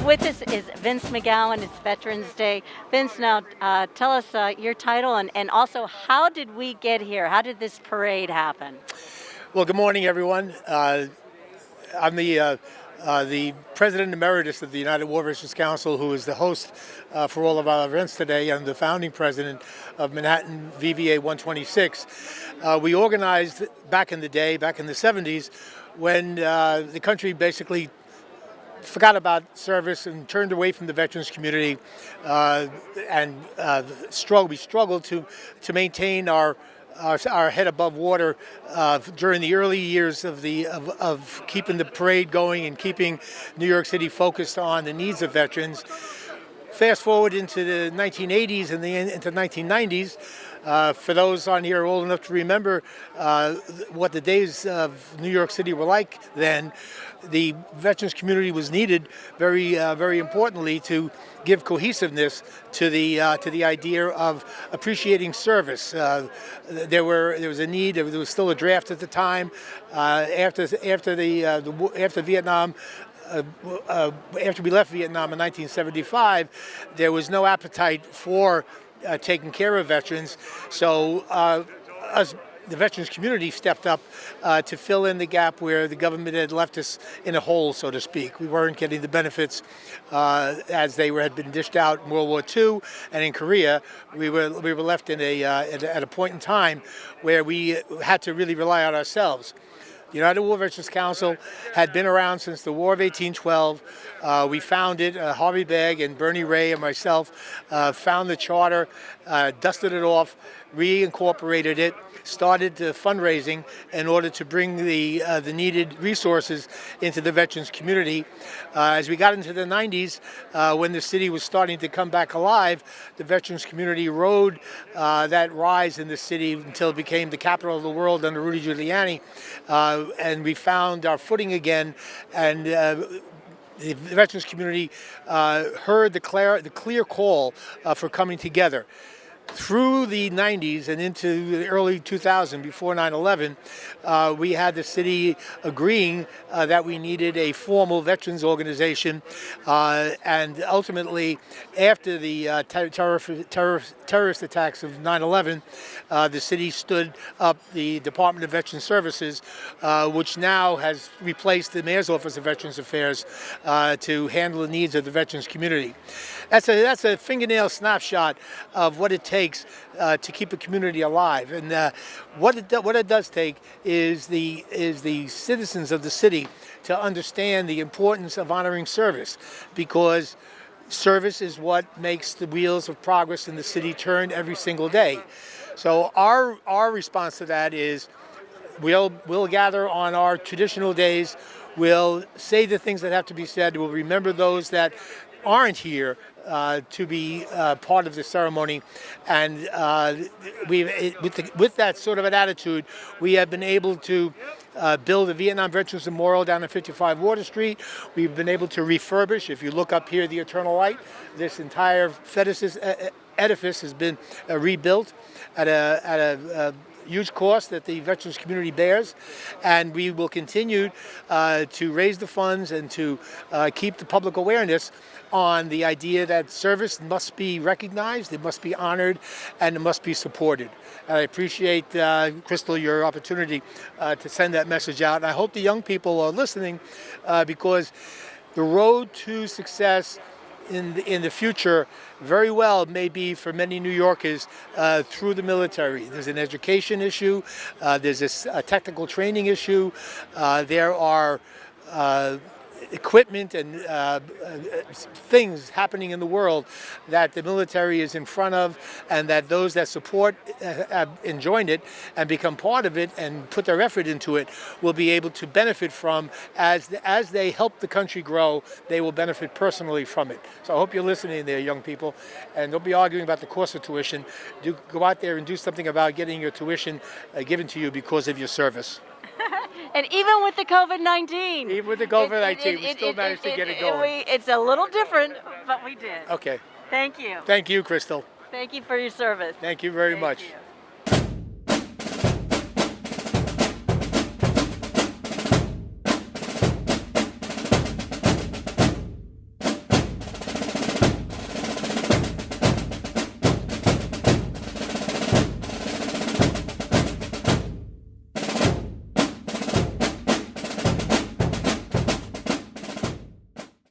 With us is Vince McGowan. It's Veterans Day. Vince, now tell us your title and also how did we get here? How did this parade happen? Well, good morning, everyone. I'm the President Emeritus of the United War Veterans Council, who is the host for all of our events today. I'm the founding president of Manhattan VVA 126. We organized back in the day, back in the 70s, when the country basically forgot about service and turned away from the veterans community, we struggled to maintain our head above water during the early years of keeping the parade going and keeping New York City focused on the needs of veterans. Fast forward into the 1980s and into 1990s. For those on here old enough to remember what the days of New York City were like then, the veterans community was needed very importantly to give cohesiveness to the idea of appreciating service. There was a need. There was still a draft at the time after Vietnam. After we left Vietnam in 1975, there was no appetite for taking care of veterans. So the veterans community stepped up to fill in the gap where the government had left us in a hole, so to speak. We weren't getting the benefits as they had been dished out in World War II and in Korea. We were left in at a point in time where we had to really rely on ourselves. The United War Veterans Council had been around since the War of 1812. We founded, Harvey Begg and Bernie Ray and myself found the charter, dusted it off, reincorporated it, started fundraising in order to bring the needed resources into the veterans community. As we got into the 90s, when the city was starting to come back alive, the veterans community rode that rise in the city until it became the capital of the world under Rudy Giuliani. And we found our footing again, and the veterans community heard the clear call for coming together. Through the 90s and into the early 2000s, before 9/11, we had the city agreeing that we needed a formal veterans organization, and ultimately, after the terrorist attacks of 9/11, the city stood up the Department of Veterans Services, which now has replaced the Mayor's Office of Veterans Affairs to handle the needs of the veterans community. That's a fingernail snapshot of what it takes to keep a community alive, and what it does take is the citizens of the city to understand the importance of honoring service, because service is what makes the wheels of progress in the city turn every single day. So our response to that is we'll gather on our traditional days. We'll say the things that have to be said. We'll remember those that aren't here to be part of the ceremony, and with that sort of an attitude, we have been able to build a Vietnam Veterans Memorial down on 55 Water Street. We've been able to refurbish. If you look up here, the Eternal Light, this entire edifice has been rebuilt at a huge cost that the veterans community bears, and we will continue to raise the funds and to keep the public awareness on the idea that service must be recognized, it must be honored, and it must be supported. I appreciate, Kristal, your opportunity to send that message out, and I hope the young people are listening, because the road to success in the future very well may be for many New Yorkers through the military. There's an education issue, there's a technical training issue, there are equipment and things happening in the world that the military is in front of, and that those that support and join it and become part of it and put their effort into it will be able to benefit from. As they help the country grow, they will benefit personally from it. So I hope you're listening there, young people, and don't be arguing about the cost of tuition. Go out there and do something about getting your tuition given to you because of your service. And even with the COVID-19. Even with the COVID-19, we still managed to get it going. It's a little different, but we did. Okay. Thank you. Thank you, Kristal. Thank you for your service. Thank you very much. You.